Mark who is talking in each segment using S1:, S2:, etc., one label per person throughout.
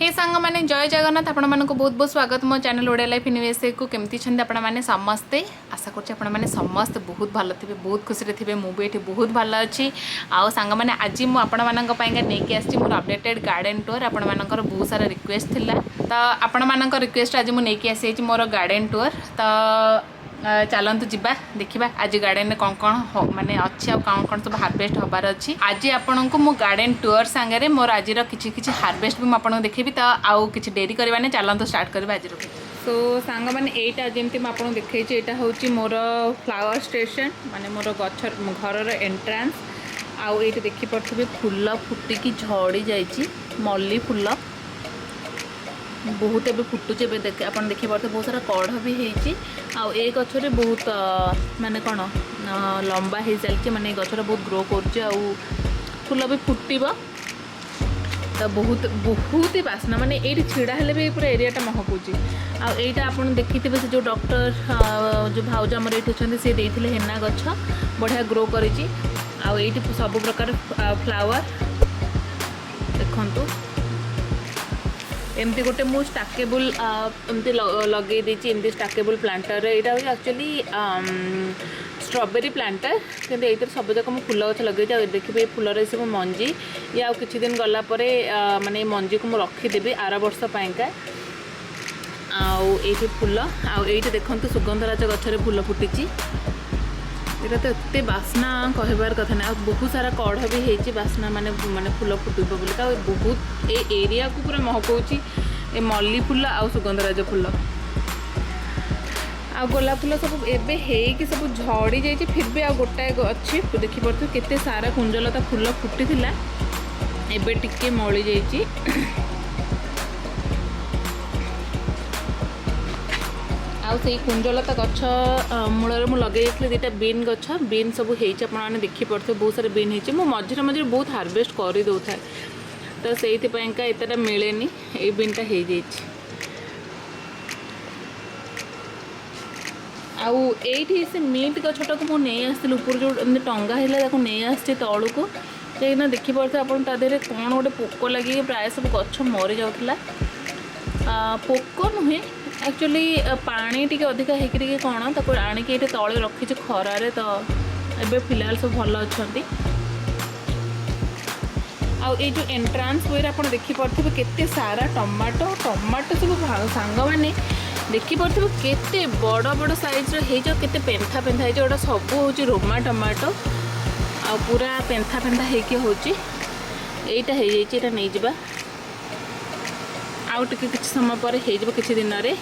S1: हे सांग मैंने जय जगन्नाथ आपण मानक बहुत बहुत स्वागत मो चैनल ओडिया लाइफ यूनिवर्सिटी को केमती छंद आपण माने समस्ते आशा करछि आपण माने समस्त बहुत भलो थिबे बहुत खुशी रे थिबे मु भी एठी बहुत भलो अछि आ सांग माने आज मु आपण मानक पयगा नेकी आछि मोर अपडेटेड गार्डन टूर आपण मानकर बहुत सारा रिक्वेस्ट थिला त आपण मानक रिक्वेस्ट आज मु नेकी आछि मोर गार्डन टूर त चलतु जीवा देखा आज गार्डन में कौन कौन माने अच्छी कौन कौन सब हार्वेस्ट हबार अच्छी आज आपण को मो गार्डन टूर सांगे मोर आज किसी हार्वेस्ट भी मुझे देखेबी तो आउ किसी डेरी करवाने चलतु स्टार्ट करवा आज सो सांग मैंने यहाँ जमी मुझे देखी यहाँ हूँ मोर फ्लावर स्टेशन माने मोर गछ घर एंट्रांस आउ ये देखिपे फूल फुटिकी झड़ी जाइए मल्ली फूल बहुत एवं फुटुचे आप देखिए बहुत सारा कढ़ भी होती ए गचरे बहुत माने कौन लंबा हो चलती माने गचर बहुत ग्रो कर फूल भी फुटब तो बहुत बहुत ही बास्ना माने ये छिड़ा हेले भी पूरा एरियाटा महकुची आईटा आप देखिए से जो डॉक्टर जो भाउज आमर ये अच्छा सी देते हेना गछ बढ़िया ग्रो कर सब प्रकार फ्लावर देखु एमती गोटे मु स्टाकेबल एमती लगे देती स्टाकेबल प्लांटर यहाँ हूँ एक्चुअली स्ट्रॉबेरी प्लांटर कि ये सब जाक मुझे फूल गछ लगे देखिए ये फूलर सब मंजी ये आउ किछि दिन गला परे माने मंजी को मुझे रखीदेवी आर वर्ष पाइका आउ फूल आउ ये देखते सुगंधराज गचरे फूल फुटी यहाँ तो एत बास्ना कहबार कथा ना बहुत सारा कढ़ भी होती बास्ना माने माने फूल फुटब बोलिका बहुत ए एरिया को पूरा महकौची ए मल्ली फूल आउ सुगंधराज फूल आ गोलाप फूल सब एबे हेकी सब झड़ी जाइए फिर भी आ गोटाए अच्छी देखिपे केते सारा कुंजलता फूल फुटी थिला एबे टिके मली जाइए आउ से कुंजलता गछ मूल मुझे लगे दुटा बीन गछ बीन सब होने देखिपे बहुत सारे बीन हो मझे मझे बहुत हार्वेस्ट कर दौ था तो से एतटा मिले ये बीनटा हो जाइए आउ ये से मीट गछटा को मुझे आसती ऊपर जो टंगा है नहीं आसती तलू को कहीं देखिपे आप कौन गोटे पोक लगे प्राय सब गछ मरी जाऊला पोक नुहे एक्चुअली पानी टी अधिका होकर कौन ताको आणिक ये तले रखी खरारे तो एबे फिलहाल सब भल अच्छा आउ ये जो एंट्रांस वे आप देखिपे केते सारा टमाटो टमाटो सब सांग मैंने देखिपे केते बड़ बड़ साइज केते पेंथा पेंथा होगा सब हूँ रोमा टमाटो आ पूरा पेंथा पेंथा होके होटा हो नहीं जावा आउ टिके किसी समय पर हो किसी दिन रे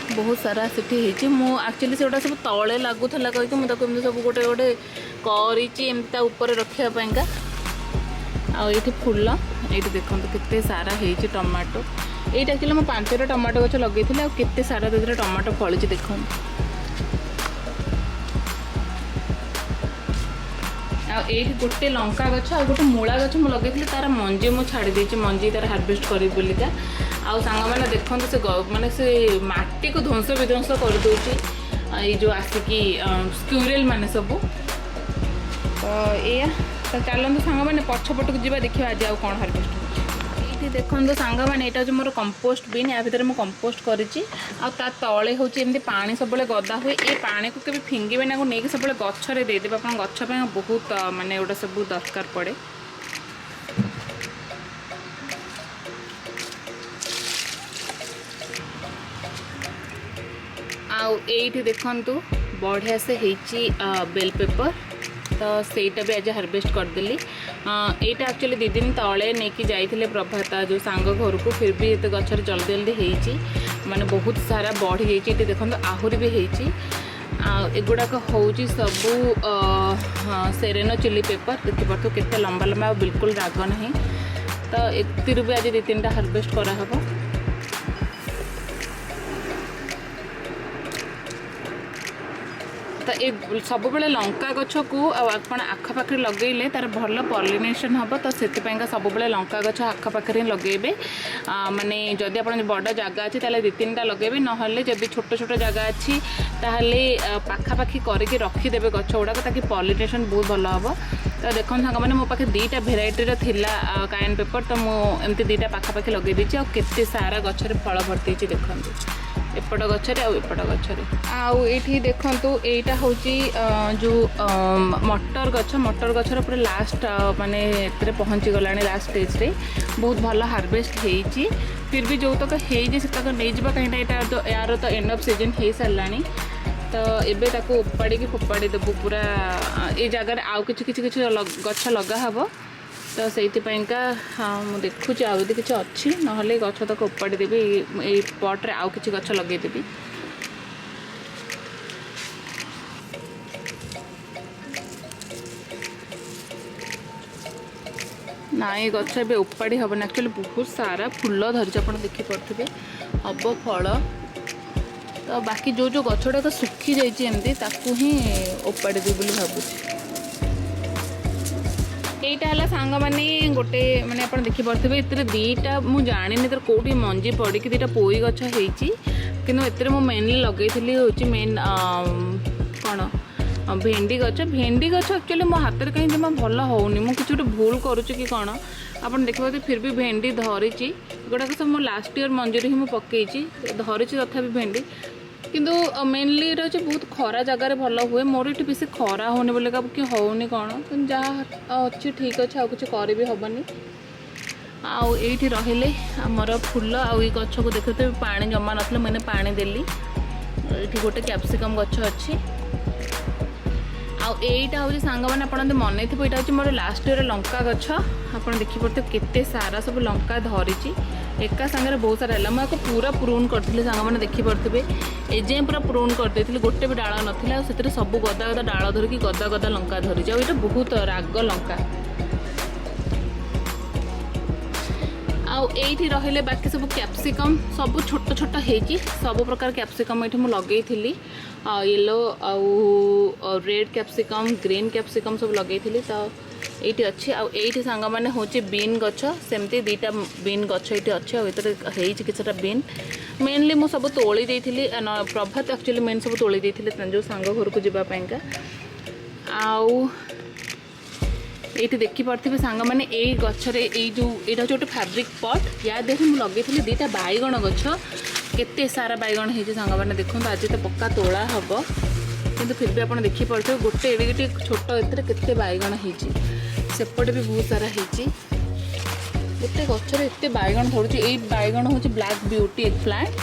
S1: बहुत सारा सीठी एक्चुअली से सब तले लगुला कहीकि मुझे सब गोटे गोटे करमती ऊपर रखापा आठी फूल ये देखो केते सारा हो टमाटो ये एक्चुअली मैं 5टा टमाटो गछ लगे केते सारा टमाटो फली देख ये गोटे लंका गछ आ गोटे मूला गछ मुझे लगे तार मंजी मुझे छाड़ी मंजी तार हार्वेस्ट करी बोलिका आउ सांग मैंने देखते से माने से माटी को ध्वंस विध्वंस कर दूची ये जो आसिकी स्क्यूरेल माने सब तो या तो चलते सांग मैंने पछपट को जीवा देखिए आज आउ कौन हार्वेस्ट ये देखो सांग मैंने यहाँ हूँ मोर कंपोस्ट बिन या भितर मुझे कंपोस्ट करी तले हूँ एमती पानी सब गदा हुए ये पानी को कभी फिंगे ना नहीं सब गचरे देदेवे आप गछ बहुत माने गोटे सब दरकार पड़े आउ ये देखु बढ़िया से होती बेल पेपर तो सेटा भी आज हार्वेस्ट करदेली यहाँ एक्चुअली 2 दिन तले नहीं जाइए प्रभाता जो सांग घर को फिर भी ये गचर जल्दी जल्दी होती माने बहुत सारा बढ़ी जाइए देखो आहरी भी होती एगुड़ाक हूँ सब सेरेनो चिली पेपर देखिए केते लंबा लंबा बिल्कुल राग ना तो एक भी आज 2-3टा हार्वेस्ट कराहब तो ये सब बेले लंका गछ को आपण आखपाखे लगेले तार भल पॉलिनेशन हम तो से सब बेले लंका गछ आखपाखे लगेबे माने जदि आप बड़ जगह अच्छी 2-3टा लगेबे ना जदि छोट छोट जगह अच्छी ताहले पाखापाखी करके रखीदेवे गछ गुड़ाक ताकि पॉलिनेशन बहुत भल हम तो देखो सांग मैंने मो पाखे दुईटा भेराइटीर थिला कायन पेपर तो मुझे दुईटा पाखापाखि लगे देती आते सारा गचर फल भर्ती देखो एपट गचरे आउट गचरे आउ ये देखु यहीटा हूँ जो मटर गचर पूरा लास्ट माने पहुँची गला लास्ट स्टेज रे बहुत भल हार्वेस्ट होती फिर भी जो तक होतक नहीं जावा कहीं यार तो एंड ऑफ सीजन हो सारा तो एबे ताको उपाड़ी फोपाड़ी देबू पूरा ये जगह आउ किछि गछ लगा हब तो से मुझे देखुची आदि किसी अच्छी ना गछ तक उपाड़ी देवी ये पट्रे आउ किछि गछ लगेदेवी ना ये गछ ए उपाड़ी हेन एक्चुअली बहुत सारा फूल धरी आप देखिपे हम फल तो बाकी जो जो गछटा तो सुखी जाइए ताकू ही उपाड़ी देवी बोली भावुँ यहीटा है सांग मैंने गोटे मैंने आप देखिपे ये दुईटा मुझे जानी तर कौटी मंजी पड़ी कि दुईटा पोई गछ होती कि मेनली लगे हूँ मेन कौन भेंडी गछ एक्चुअली मो हाथ में कहीं जमा भल होनी मुझे किसी गोटे भूल करुच्ची कि कौन आप देखिए फिर भी भेंडी धरी गुड़ाक सब मो लास्ट ईयर मंजूर ही मुझे पकई धरी तथा भेंडी किंतु मेनली ये बहुत खरा जगार भल हुए मोर ये बेस खरा होनी बोले कि होनी कौन जहाँ अच्छी ठीक अच्छे आउ कुछ कर भी हेनी आउ ये रहिले आमर फूल आउ ये गछ को देखते पानी जमा ना मैंने पानी देली ये गोटे कैप्सिकम गछ अच्छी आईटा हूँ सांग मैंने आप मन थे यहाँ हूँ मोर लास्ट ईयर लंका गछ आप देखिपे केते सारा सब लंका धरी एका सांगे बहुत सारा है मुझे पूरा प्रून करी सांग मैंने देखिपे एजे पूरा प्रून करदे गोटे भी डाल नाला से सब गदा गदा डाल धरिकी गदा गदा लंका धरी आईटा बहुत राग लंका आईठी रहिले बाकी सब कैप्सिकम सब छोट छोट होगी सब प्रकार कैप्सिकम ये मुझे लगे येलो आउ रेड कैप्सिकम ग्रीन कैप्सिकम सब लगे तो ये अच्छी आईठी सांग मैंने हूँ बीन गछ सेमती दुईटा बीन गछ ये अच्छे होती किसी बीन मेनली मुझे सब तोली देती प्रभात एक्चुअली मेन सब तोली देते जो सांग घर को जावाईका आउ ये देखिपे सांग मैंने यही गचरे जो यहाँ हूँ गोटे फैब्रिक पट या देख मुझे लगे दुईटा बैगण गछ केते सारा बैगण हो सांग मैंने देखो आज तो पक्का तोला हम किंतु फिर भी आप देखिपे गोटे एडे छोट एते बैगण होपटे भी बहुत सारा होती गोटे गचर एत बैगण धरुची ये बैगण हूँ ब्लैक ब्यूटी एग प्लांट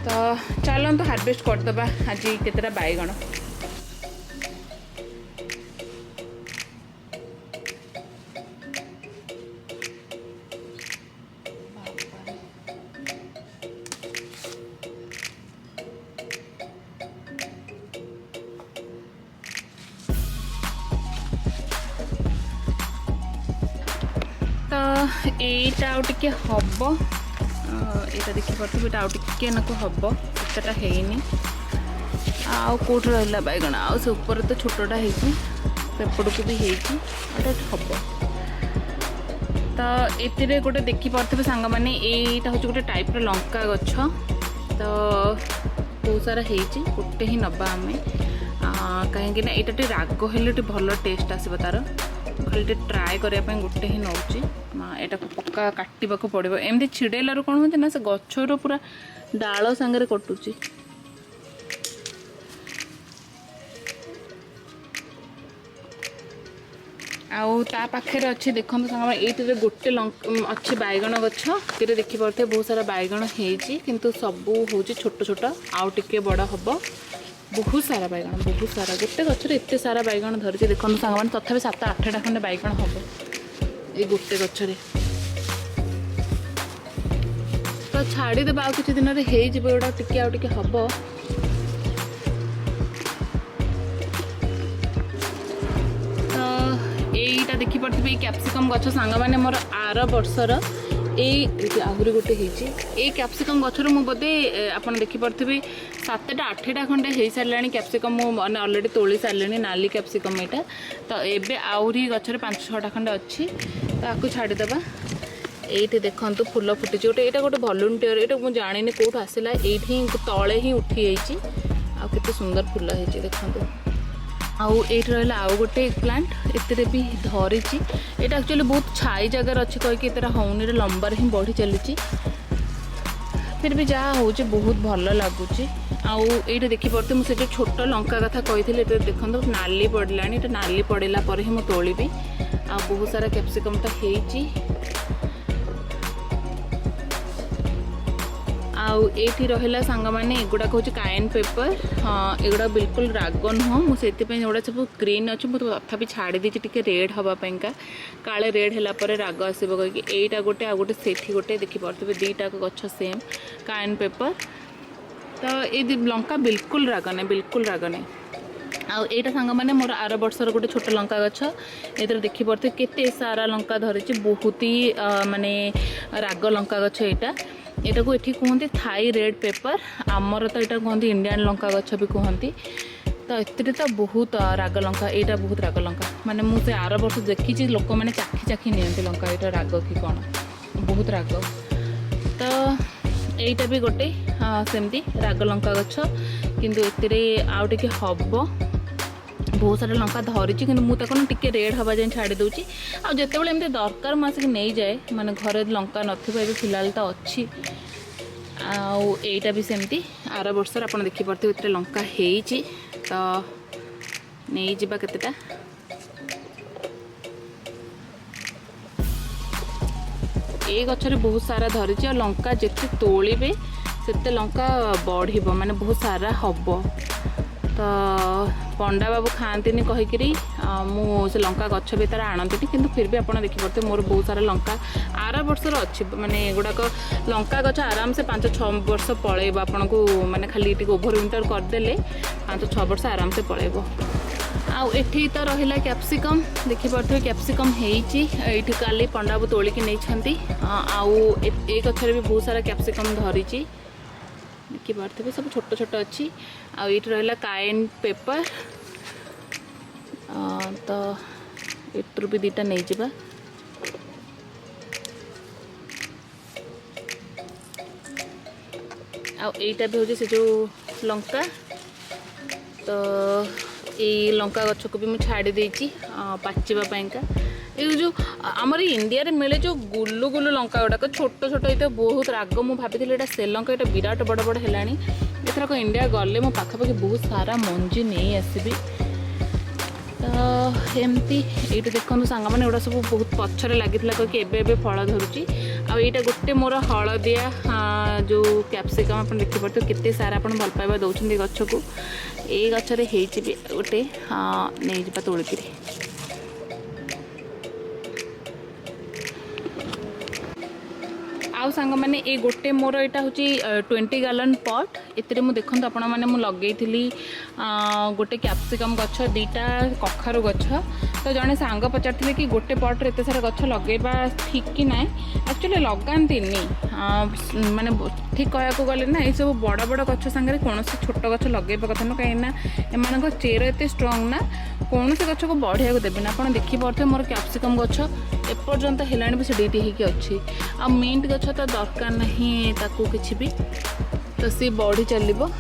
S1: तो चलते हार्वेस्ट करदे आज केतेटा बैगण तो यहीटा आउटे हम यहाँ देखिपे यहाँ आउटे नाक हम एतटा है आउ कौट रहा बैगण आउ से ऊपर तो छोटा होपड़ को भी होटा हम तो ये गोटे देखिपे सांग मैंने यहाँ हूँ गोटे टाइप लंका गछ तो बहुत सारा होटे ही नवा आम कहीं यहाँ राग हेल्ले भल टेस्ट आसो तार खाली ट्राए करने गोटे ही नौ यहाँ पक्का काटा पड़ो एमती छिड़ेलू कौन होती ना से गचर पूरा डाल सांगे कटुची आउ ता पाखे अच्छे देखो सांग ये गोटे अच्छी बैगण गछ ये देखिपे बहुत सारा बैगण हो सब हूँ छोट छोट आउ टे बड़ हम बहुत सारा बैगण बहुत सारा गोटे गचर एत सारा बैगण धरी देखो सांग मैंने तथा 7-8टा खंडे बैगण हम ये गोटे गचरे तो छाड़ीदे आ कि दिन में होगा टिके आउ टिके हम तो यहीटा देखिपे कैप्सिकम गछ सांग मैंने मोर आर वर्षर आहरी गोटे ये कैप्सिकम गचर मु बोधे आप देखिपे 7-8टा खंडे हो सारे कैप्सिकम मुझे अलरेडी तोली सारे नाली कैप्सिकम यहाँ तो ये आहरी गचर 5-6टा खंडे अच्छी तो आपको छाड़ीदे ये देखु फूल फुटी गोटे यहाँ गोटे भलुंटियर ये मुझे जानी कौट आसला ये तले ही उठी जाती आते सुंदर फूल होती देखो आउ एट रहा आउ गोटे प्लांट एते भी धरी एटा एक्चुअली बहुत छाई जगार अच्छी कहीकि एतरा हौनी लंबार ही बढ़ी चली फिर भी जहाँ हो बहुत भल लगुच आउ ये देखिपे मुझे जो छोट लंका कथा कही देखो नाली पड़ा ये नाली पड़ेगा पर ही मुझे तोलिबी आ बहुत सारा कैप्सिकम तो होती आउ ये रहा सांग मैंने एगुड़ा हूँ कायन पेपर हाँ एगुड़ा बिल्कुल राग नुह मुझे एगुड़ा सब ग्रीन अच्छे मुझे तथापि छाड़ी टी रेड हाँपाई काले रेड है राग आसो कहीं यहीटा गोटे आ गोटे से गोटे देखिपे दीटा गछ सेम कायन पेपर तो ये लंका बिल्कुल राग नहीं बिल्कुल राग नहीं आउ एटा सांग मैंने मोर आर वर्षर गोटे छोट लंका गछ ये देखिपे केते सारा लंका धरी बहुत ही माने राग लंका गछ यहाँ यहाँ को ये कहते थाई रेड पेपर आमर तो यहाँ कहते इंडियन लंका गछ भी कहती तो ये तो बहुत राग लंका यहाँ बहुत राग लंका माने मुझे आर वर्ष देखी लोक मैंने चाखी चाखी नियंती लंका यहाँ राग कि कौन बहुत राग तो यहीटा भी गोटे सेमती राग लंका गछ किंतु ये आउ टे हम बहुत सारा लंका धरी कि मुझे टिके रेड हवा जाए छाड़ी दूची आ जितेबाला एमती दरकार मुझे नहीं जाए माने घरे लंका नथिबा फिलहाल तो अच्छी आईटा भी सेमती आर वर्ष आप देखिपे ये लंका होती तो नहीं जावा केतेटा ये गचरे बहुत सारा धरी और लंका जिते तोलिबे सेते लंका बढ़ माने बहुत सारा हम तो पंडा बाबू खाती कहीकि मुझे लंका गछ भी तार आणती कि फिर भी आप देखिपे मोर बहुत सारा लंका आर वर्षर अच्छी माने गुड़ाक लंका गछ आराम से 5-6 वर्ष पलैब आपन को माने खाली ओभर विंटर करदे 5-6 वर्ष आराम से पलैब आउ एठी तो रहिला कैप्सिकम देखिपे कैप्सिकम होती ये काली पंडा बाबू तोलिकी नहीं आउ ए गछरे भी बहुत सारा कैप्सिकम धरी देखिपे सब छोट छोट अच्छी आउ ये रहा कायन पेपर तो एट्रु भी दीटा नहीं जावा आउ एटा भी हो से जो लंका तो ये लंका गछ को भी मुझे छाड़ी देती पाचिबापाइंका ये जो आमर इंडिया रे मिले जो गुलु गुलु लंका गुड़ाक छोट छोट ये बहुत राग मुझे भाभी से लंका ये विराट बड़ बड़ है एथरक इंडिया गले मो पाखापाखि बहुत सारा मंजी नहीं आसबि तो एमती ये देखो सांग मैंने एगुड़ा सब बहुत पछरे लगी कहीं एबे फल धरुची आईटा गोटे मोर हलदिया जो कैप्सिकम आप देखिपे केते सारा आप भल पाइबा दौरान गछ को ये गचरे भी गोटे नहीं जा तोलिकी आउ सांग मैंने ये गोटे मोर यहाँ हूँ 20 गैलन पट ये देखो आपण मैंने लगे गोटे कैप्सिकम गछ दीटा कखारु गछ तो जड़े सांग पचार कि गोटे पट्रे एत सारा गछ लगेबा ठीक कि ना एक्चुअली लगाती माने ठीक कहूँ गले ना ये सब बड़ बड़ गछ सांगे कौन छोट गछ लगेबा कथा ना कहीं एम चेर एत स्ट्रंग ना कौन से गछ को बढ़िया देवे ना आप देखिपे मोर कैप्सिकम गछ एपर्यंत है भी से डीटी होगी अच्छी आ मिंट गछ तो दरकार नहीं ताकू किसी भी तो सी बढ़ी चलो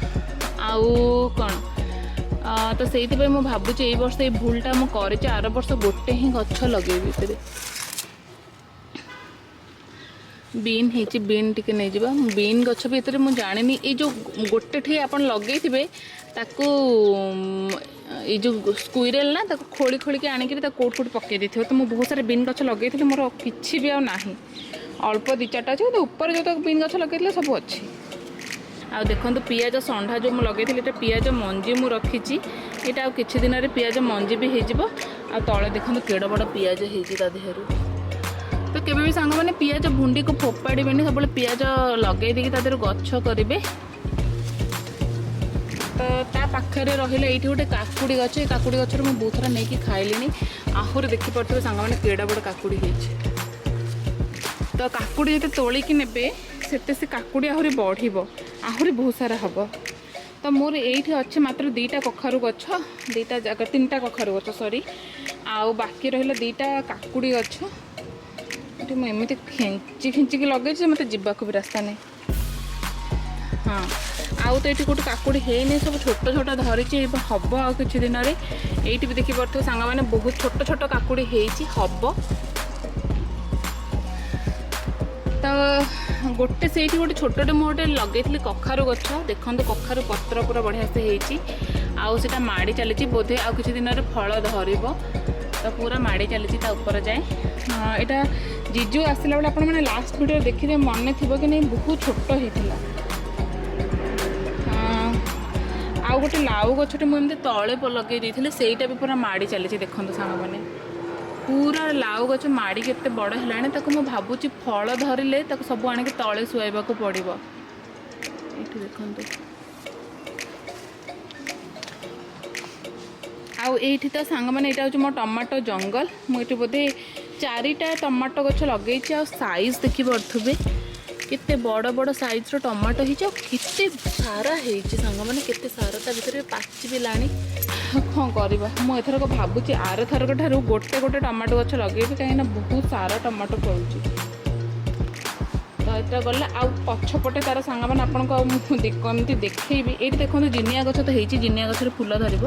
S1: आउ कौन तो से भावुँ ये वर्ष ये भूलटा मुझे आर वर्ष गोटे ही गछ लगे बीन होती बीन टी नहीं जावा बीन गछ भी ये मुझे जानी ये जो गोटे ठी आप लगे ताकू ये जो स्क्विरेल ना ताको खोली खोली के आनिक कोट कोट पकई दी तो मुझे बहुत सारे बीन गछ लगे मोर किसी भी ना अल्प 2-4 अच्छे तो ऊपर जो बीन गछ लगे सब अच्छी आ देखो पियाज संडा जो मुझे लगे पियाज मंजी मुझे रखी यहाँ आ कि दिन में पियाज मंजी भी हो तले देखो केड़ बड़ पियाज हो देहर तो केवे भी सांग मैंने पियाज भुंडी को फोपाड़े सब पियाज लगे देर गछ करेंगे तो ता पाखे रहा ये गोटे काकुड़ी गछ काकुड़ी गचर मुझे बहुत थोड़ा नहीं खाइली आहरी देखिपे सांग मैंने केड़ा बड़ काकुड़ी तो काकुड़ी जो तोलिकी ने से काकुड़ी आहरी बढ़ आहरी बहुत सारा हम तो मोर ये अच्छे मात्र 2टा कखारु गछ 2टा जगह 3टा कखारु गछ सॉरी आउ बाकी रहा 2टा काकुड़ी गछ ये मुझे खिंची खिंचिकी लगे मत जावाक भी रास्ता नहीं हाँ आउ तो ये गोटे काकुड़ी है सब छोट छोट धरी हम आ कि दिन में ये भी देखिपे सांग मैंने बहुत छोट छोट काकुड़ी हम तो गोटे से गोटे छोटे मुझे लगे कखारु गछ देखो कखारु पत्र पूरा बढ़िया से होता माड़ी चली बोधे आ कि दिन में फल धर तो पूरा माड़ी चली ऊपर जाए यहाँ जीजू आसला बेले आपण मैंने लास्ट वीडियो देखिए मन थी कि नहीं बहुत छोट होता आउ गोटे लाउ गछटे मुझे तले लगे सेटा भी पूरा माड़ी चली देखो सांग मैंने पूरा लाउ गछ माड़ी केते बड़ है मुझे भावुँ फल धरिले सब आने तले शुआइबा को पड़ो ये देखो आउ ये तो सांग मैंने यहाँ हूँ मो टमाटो जंगल मुझे बोधे 4टा टमाटो गछ लगे साइज देखिपे केते बड़ बड़ साइज टमाटो होते सारा सांग मैंने केते सारा ता भीतर पाची भी लाणी कौन करवा मुझे भावुँ आर थरक ठार गोटे गोटे टमाटो गछ लगे कहीं बहुत सारा टमाटो पड़ुची तो यहाँ गला आ पछपटे तार सांग मैंने आपको देखी ये देखो जिनिया गछ तो होती जिनिया गछ फूल धरब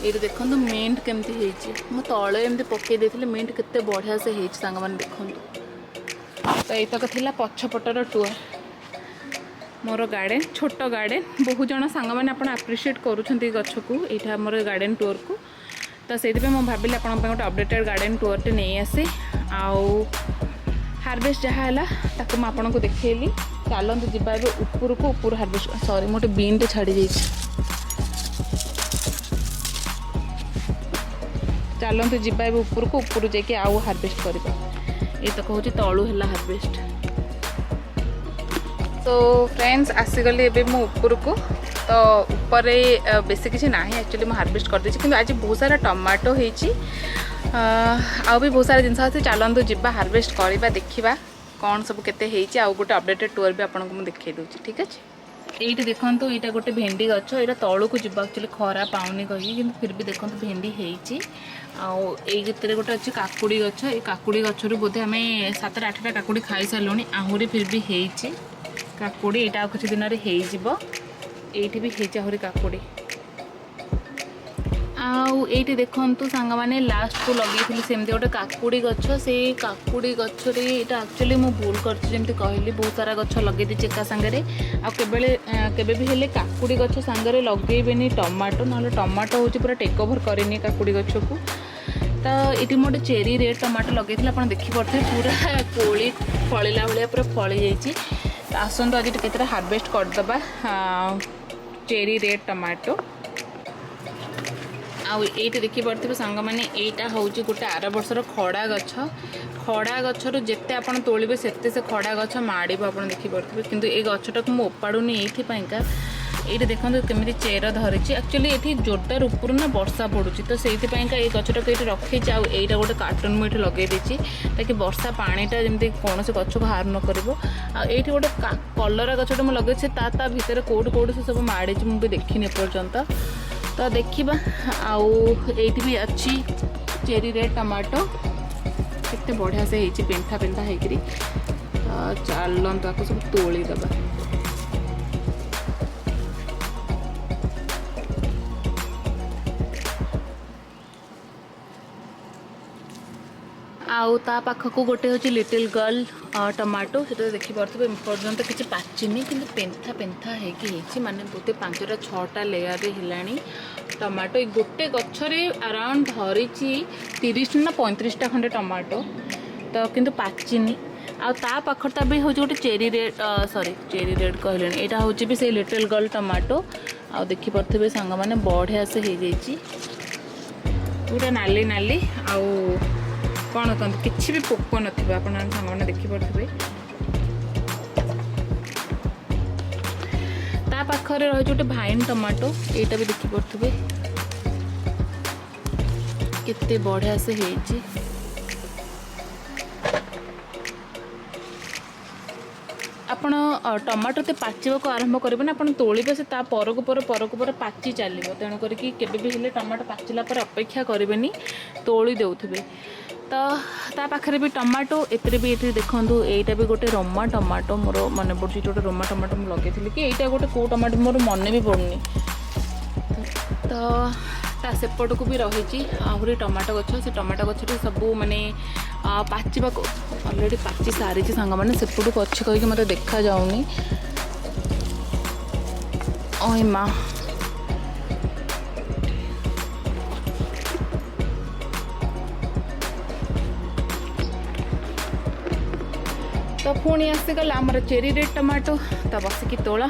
S1: ये देखो मिंट केमती मो तले एमती पकई देते मिंट केते बढ़िया से सांग मैंने देखो तो यतक थिला पछपटर टूर मोर गार्डन छोट गार्डन बहुत जन सांग मैंने आप आप्रिशिएट करुँच गछ को यहाँ मोर गार्डन टूर को तो से भाविली आप गोटे अपडेटेड गार्डन टूरटे नहीं आसे आउ हार्वेस्ट जहाँ है ताकू आपको देखली चलते जावा ऊपर को ऊपर हार्वेस्ट सॉरी मोटे बीनटे छाड़ी जाइए चलते जावा ऊपर को ऊपर जाके आउ हार्वेस्ट करवा ये तो कहूँ तलू है हार्वेस्ट तो फ्रेंड्स आसीगली एबे मो ऊपर को तो ऊपर बेसी किसी ना एक्चुअली मैं हार्वेस्ट कर देछि किंतु आज बहुत सारा टमाटो होइछि आ भी बहुत सारा जिनस अच्छे चलतु जावा हार्वेस्ट करवा देखा कौन सब केते होइछि आ गोटे अपडेटेड टूर भी आपको मुझे देखई दूची ठीक अच्छे ये देखो यहाँ गोटे भेंडी गछ यहाँ तलू को जावा एक्चुअली खरा पाऊनी कही कि फिर भी देखो भेंडी होती आते गोटे अच्छे काकुड़ी गछ ये काकुड़ी गचर बोधे आम 7टा 8टा काकुड़ी खाई सारूँ आहरी फिर भी होती काकुड़ी यहाँ किसी दिन में ये भी आहरी काकुड़ी आईटी देखु सांग मैंने लास्ट को लगे सेमती गोटे काकुड़ी गछ से काकुड़ी गच्छरे यहाँ एक्चुअली मुझे भूल करती कहली बहुत सारा गछ लगे चेका सांगे आबे भी हेले काकुड़ी गछ सांगे लगेबेनी टमाटो ना टमाटो हूँ पूरा टेक ओवर करनी काकुड़ी गछ को तो ये मोटे चेरी रेड टमाटो लगे आप देखिपे पूरा कोली फलिला भाया पूरा फली जा आसतु आज केतटा हार्वेस्ट करदे चेरी रेड टमाटो आउ ये देखिपे सांग मैंने यहाँ हूँ गोटे आर बर्षर खड़ा गचर जिते आप तोड़े से खड़ा गछ माड़ आप देखिपे किंतु ये गछटा को मुझे ओपाड़ूनी ये ये देखो केमी चेर धरी एक्चुअली ये जोरदार ऊपर ना वर्षा पड़ुची तो से ये गछटा को ये रखी आईटा गोटे कार्टून मुझे लगे ताकि वर्षा पानीटा जमी कौन से गछ को हार्म न कर ये गोटे कलरा गछटा मुझे लगे ता भितर कौट कौट से सब माड़ी मुझे देखनी पर्यंत तो देखा आउ भी अच्छी चेरी रेड टमाटो केते बढ़िया से होती पेंथा पेंथा होकर चलते आपको सब तोड़ीदे आउ ता पाखक गोटे हूँ लिटिल गर्ल टमाटो से देखिपे पर्यंत किसी पाचिनी कि पेंथा पेंथा होती माने बोधे 5टा 6टा लेयर है टमाटो ये गोटे गच्छरे अराउंड धरी 30 ना 35टा खंडे टमाटो तो किंतु पाचिनी आ पाखटा भी हूँ गोटे cherry red sorry cherry red कहले यहाँ हूँ भी से लिटिल गर्ल टमाटो आ देखिपे सांग मैंने बढ़िया से हो जाइए पूरा नाली नाली आउ कौन कहते किसी भी पोक ना आप सांग मैंने देखिपे ता पाखरे रही गोटे भाइन टमाटो यहाँ भी देखिपे केते बढ़िया से होती आपण टमाटो ते पाचिबा आरंभ करेंगे ना आप तोड़े से परक पर पाची चलो तेणुक भी हेल्ले टमाटो पाचिला पर अपेक्षा करेंगे तोड़ी देउथिबे तो ता पाखे भी टमाटो एते भी ये देखूँ यहीटा भी गोटे रोमा टमाटो मोर मन पड़ी जो रोमा टमाटो मुझे लगे कि यहीटा गोटे कौ टमाटो मोर मन भी पड़नी तो ता सेपट को भी रही आहरी टमाटो गछ से टमाटो गछ सब माने पाचिबा अलरेडी पाचि सारी सांग मैंने सेपट को अच्छे कहीं मत देखा जाऊनी ओए माँ तो पुणी आसीगला आमर चेरी रेड टमाटो तो बसिकी तोला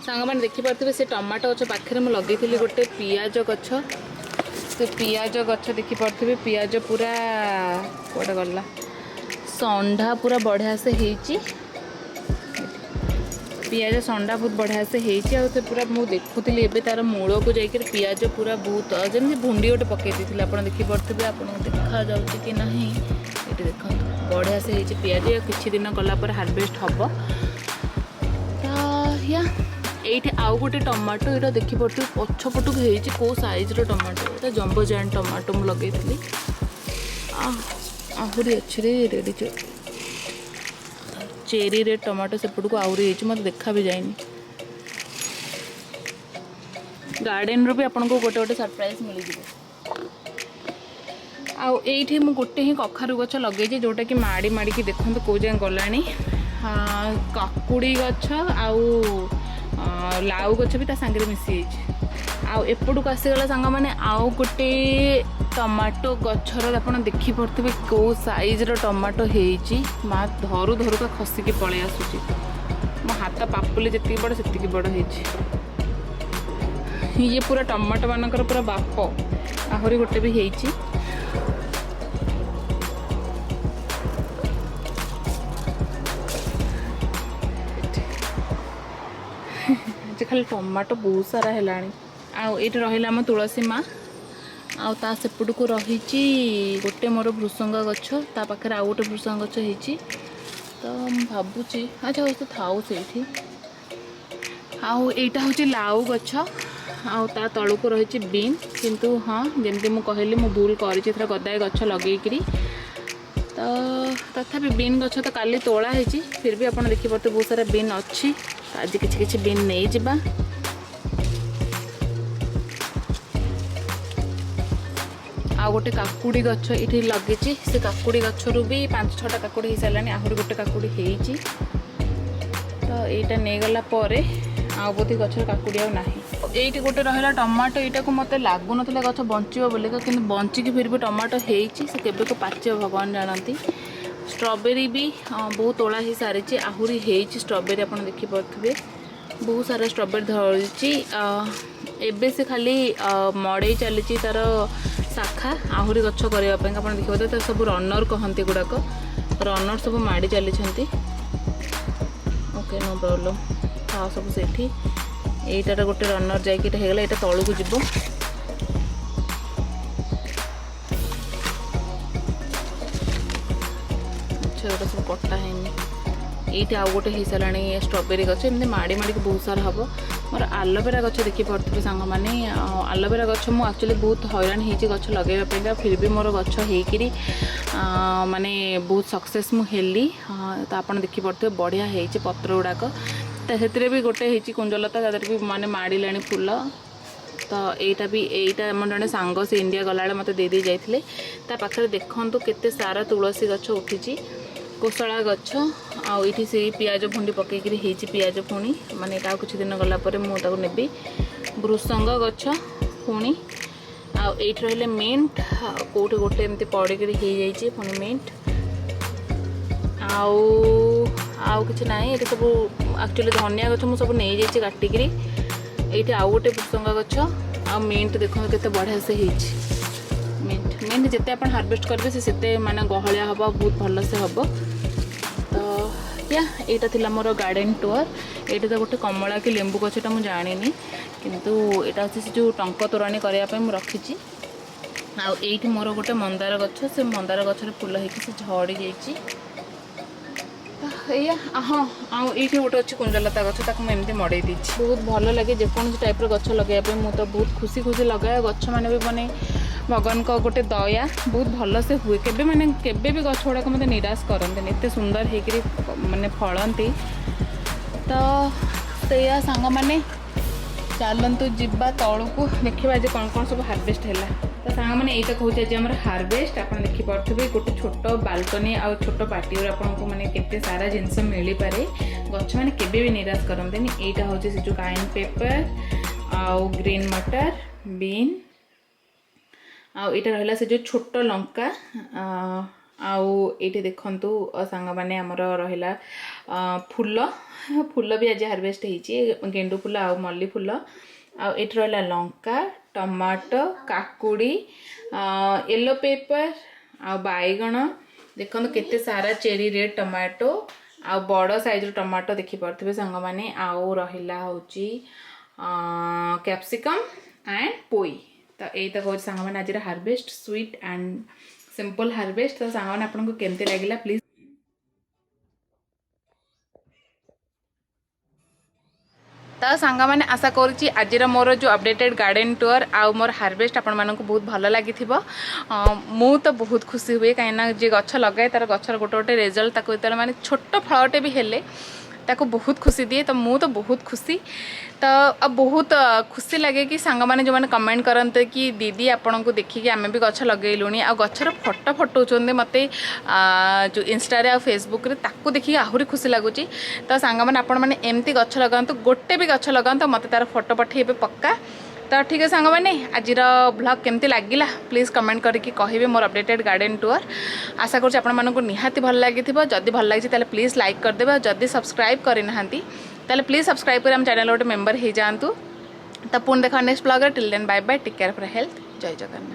S1: सांग मैंने देखिपे से टमाटो गछ पाखे मुझे लगे गोटे पियाज गछ से पियाज गछ देखिपे पियाज पूरा कौटे गला संडा पूरा बढ़िया से होती पियाज संडा बहुत बढ़िया से होती पूरा मुझे देखुली एवं तार मूल को जाकर पियाज पूरा बहुत जमी भुंडी गोटे पकई देते आप देखिपे आपको देखा जाऊँगी कि ना ये देखो बढ़िया से होती पियाज किसी दिन गलापर हार्वेस्ट हम तो या ये आउ गोटे टमाटो यहाँ देखिपे पछपटू होती कौ सैज्र टमाटो ये जम्बो जायंट टमाटो मुझे लगे आहरी अच्छे रेडी चेरी रेड टमाटो सेपट को आहरी मत देखा भी जाए गार्डन रू भी आपको गोटे गोटे सरप्राइज मिल जाए मु गोटे ही कखारु गछ लगे जोटा कि माड़ी माड़ी की देखते कौ जाए गलानी काकुड़ी गछ आउ लाउ गछ भी सांगे मिसी आउ एपटू आसीगला सांग मैंने आउ गोटे टमाटो गछर आप देखिपे कौ सैज्र टमाटो होती माँ धरू धरू का खसिकी पलि आसूची मो हाथ पापुली जी बड़ से बड़ होती ये पूरा टमाटो मानकर पूरा बाप आहरी गोटे भी होती खाली टमाटो बहुत सारा है आठ रहा आम तुलसी माँ आ सेपट को रही गोटे मोर भृसंगा गछ ता पाखे आउ गोटे भृसंगा गछ होती तो भावुची अच्छा तो थाऊ से आईटा हूँ लाउ गछ आ तलू को रही बीन किंतु हाँ जमती मुझे कहली मु भूल कर गदाए गछ लगे तो तथापि बीन गछ तो काली तोला है फिर भी आप देखिए बहुत सारा बीन अच्छी आज किसी बीन नहीं जावा आ गोटे काकुड़ी गछ ये लगे से काकुड़ी गचरू भी 5-6टा काकुड़ी हो सारे आहरी गोटे काकुड़ी होती तो यहाँ नहीं गला आ बोधी गचर काकुड़ी आना ये गोटे रहा टमाटो यहाँ को मत लगुन गच बचो बोलिक कि बचिकी फिर भी टमाटो होती से केबे को पाचे भगवान जानती स्ट्रॉबेरी भी बहुत तोला हो सारी आहरी होती स्ट्रॉबेरी आप देखिपे बहुत सारा स्ट्रॉबेरी धरी एबे से खाली मड़े चली तार शाखा आहरी गछ करने आप देखिए तो सब रनर कहते गुड़ाक रनर सब माड़ी चली ओके नो प्रॉब्लम था सब से यहीटार गोटे रनर जाइए होगा यहाँ तलू को जीव अच्छा गोटे सब कटा है ये आउ गोटे हो सारे स्ट्रॉबेरी गछ एमती माड़ी माड़ी बहुत सारा हम मोर आलोवेरा गछ देखिपे सांग मैंने आलोवेरा गछ मुझे एक्चुअली बहुत हैरान होती गछ लगेगा फिर भी मोर गछ होकरी माने बहुत सक्सेस मुझे तो आप देखिपे बढ़िया होती पत्र गुड़ाक तो भी गोटे होती कुंजलता भी माने माड़िला फूल तो यहाँ भी यहाँ आम जड़े सांग से इंडिया गला मत दे जाते पाखे देखूँ केते सारा तुलसी गछ उठी कोसला गछ आठी से पियाज भुंडी पकईकरी होती पियाज पुणी माने किसी दिन गलापर मुझे नेबी भृसंग गछ पुणी आठ रही मिंट कौटे गोटे एमती पड़क हो पुणी मिंट आउ कि ना ये सब एक्चुअली धनिया गछ मुझे सब नहीं जाइए काटिकी ये आउ गोटे भृसंग गछ आ मिंट देखो के बढ़िया से मिंट मिंट जिते आप हार्वेस्ट करेंगे से माने गहलिया हम बहुत भल से हम तो या यहाँ थी मोर गार्डन टूर ये तो गोटे कमला कि लेंबू गछटा मुझे जानी किंतु यहाँ हूँ जो टंक तोराणी करने मुझे रखी मोर गोटे मंदार गछ से मंदार गचर फूल होकर से झड़ी जा ଏଇଆ ହଁ ଆଉ ଏଇଠି ଗୋଟେ ଅଛି କୁଞ୍ଜଲତା ଗଛ ତାକୁ ମୁଁ ଏମିତି ମଡ଼େଇ ଦେଇଛି। ବହୁତ ଭଲ ଲାଗେ ଯେକୌଣସି ଟାଇପ୍ର ଗଛ ଲଗାଇବା ପାଇଁ। ମୁଁ ତ ବହୁତ ଖୁସି ଲଗାଏ ଗଛ ମାନେ ବି ମାନେ ଭଗବାନଙ୍କ ଗୋଟେ ଦୟା ବହୁତ ଭଲସେ ହୁଏ। କେବେ ବି ଗଛ ଗୁଡ଼ାକ ମୋତେ ନିରାଶ କରନ୍ତିନି, ଏତେ ସୁନ୍ଦର ହେଇକିରି ମାନେ ଫଳନ୍ତି। ତ ସେଇଆ ସାଙ୍ଗମାନେ ଚାଲନ୍ତୁ ଯିବା ତଳକୁ ଦେଖିବା ଆଜି କ'ଣ କ'ଣ ସବୁ ହାରଭେଷ୍ଟ ହେଲା। ତ ସାଙ୍ଗମାନେ ଏଇଟା କହୁଛି ଆଜି ଆମର ହାରଭେଷ୍ଟ। ଆପଣ ଦେଖିପାରୁଥିବେ ଗୋଟେ ଛୋଟ ବାଲକନି ଆଉ ଛୋଟ ପାଟିରୁ ଆପଣଙ୍କୁ ମାନେ କେତେ ସାରା ଜିନିଷ ମିଳିପାରେ। ଗଛ ମାନେ କେବେ ବି ନିରାଶ କରନ୍ତିନି। ଏଇଟା ହେଉଛି ସେ ଯେଉଁ କାଇନ୍ ପେପର ଆଉ ଗ୍ରୀନ୍ ମଟର ବିନ୍ ଆଉ ଏଇଟା ରହିଲା ସେ ଯେଉଁ ଛୋଟ ଲଙ୍କା ଆଉ ଏଇଠି ଦେଖନ୍ତୁ ସାଙ୍ଗମାନେ ଆମର ରହିଲା ଫୁଲ ବି ଆଜି ହାରଭେଷ୍ଟ ହେଇଛି, ଗେଣ୍ଡୁ ଫୁଲ ଆଉ ମଲ୍ଲି ଫୁଲ। ଆଉ ଏଇଠି ରହିଲା ଲଙ୍କା, ଟମାଟୋ, କାକୁଡ଼ି, ୟେଲୋ ପେପର ଆଉ ବାଇଗଣ। ଦେଖନ୍ତୁ କେତେ ସାରା ଚେରି ରେଡ୍ ଟମାଟୋ ଆଉ ବଡ଼ ସାଇଜ୍ର ଟମାଟୋ ଦେଖିପାରୁଥିବେ ସାଙ୍ଗମାନେ। ଆଉ ରହିଲା ହେଉଛି କ୍ୟାପ୍ସିକମ୍ ଆଣ୍ଡ ପୋଇ। ତ ଏଇଟା କହୁଛି ସାଙ୍ଗମାନେ ଆଜିର harvest, sweet and simple harvest. ତ ସାଙ୍ଗମାନେ ଆପଣଙ୍କୁ କେମିତି ଲାଗିଲା ପ୍ଲିଜ୍ ତ ସାଙ୍ଗମାନେ ଆଶା କରୁଛି ଆଜିର ମୋର ଯେଉଁ ଅପଡେଟେଡ୍ ଗାର୍ଡେନ୍ ଟୁର୍ ଆଉ ମୋର ହାରଭେଷ୍ଟ ଆପଣମାନଙ୍କୁ ବହୁତ ଭଲ ଲାଗିଥିବ। ମୁଁ ତ ବହୁତ ଖୁସି ହୁଏ କାହିଁକିନା ଯିଏ ଗଛ ଲଗାଏ ତାର ଗଛର ଗୋଟେ ରେଜଲ୍ଟ ତାକୁ ଯେତେବେଳେ ମାନେ ଛୋଟ ଫଳଟେ ବି ହେଲେ ତାକୁ ବହୁତ ଖୁସି ଦିଏ। ତ ମୁଁ ତ ବହୁତ ଖୁସି। ତ ବହୁତ ଖୁସି ଲାଗେ କି ସାଙ୍ଗମାନେ ଯେଉଁମାନେ କମେଣ୍ଟ କରନ୍ତି କି ଦିଦି ଆପଣଙ୍କୁ ଦେଖିକି ଆମେ ବି ଗଛ ଲଗେଇଲୁଣି ଆଉ ଗଛର ଫଟୋ ପଠାଉଛନ୍ତି ମୋତେ ଯେଉଁ ଇନଷ୍ଟାରେ ଆଉ ଫେସବୁକରେ, ତାକୁ ଦେଖିକି ଆହୁରି ଖୁସି ଲାଗୁଛି। ତ ସାଙ୍ଗମାନେ ଆପଣମାନେ ଏମିତି ଗଛ ଲଗାନ୍ତୁ, ଗୋଟେ ବି ଗଛ ଲଗାନ୍ତୁ, ମୋତେ ତାର ଫଟୋ ପଠାଇବେ ପକ୍କା। ତ ଠିକ୍ ଅଛି ସାଙ୍ଗମାନେ ଆଜିର ବ୍ଲଗ୍ କେମିତି ଲାଗିଲା ପ୍ଲିଜ୍ କମେଣ୍ଟ କରିକି କହିବେ ମୋର ଅପଡେଟେଡ୍ ଗାର୍ଡେନ୍ ଟୁର୍। ଆଶା କରୁଛି ଆପଣମାନଙ୍କୁ ନିହାତି ଭଲ ଲାଗିଥିବ। ଯଦି ଭଲ ଲାଗିଛି ତାହେଲେ ପ୍ଲିଜ୍ ଲାଇକ୍ କରିଦେବେ। ଆଉ ଯଦି ସବସ୍କ୍ରାଇବ୍ କରିନାହାନ୍ତି ତାହେଲେ ପ୍ଲିଜ୍ ସବସ୍କ୍ରାଇବ୍ କରି ଆମ ଚ୍ୟାନେଲ୍ ଗୋଟେ ମେମ୍ବର ହେଇଯାଆନ୍ତୁ। ତ ପୁଣି ଦେଖା ନେକ୍ସଟ ବ୍ଲଗ୍ରେ। Till then bye bye, take care for health. ଜୟ ଜଗନ୍ନାଥ।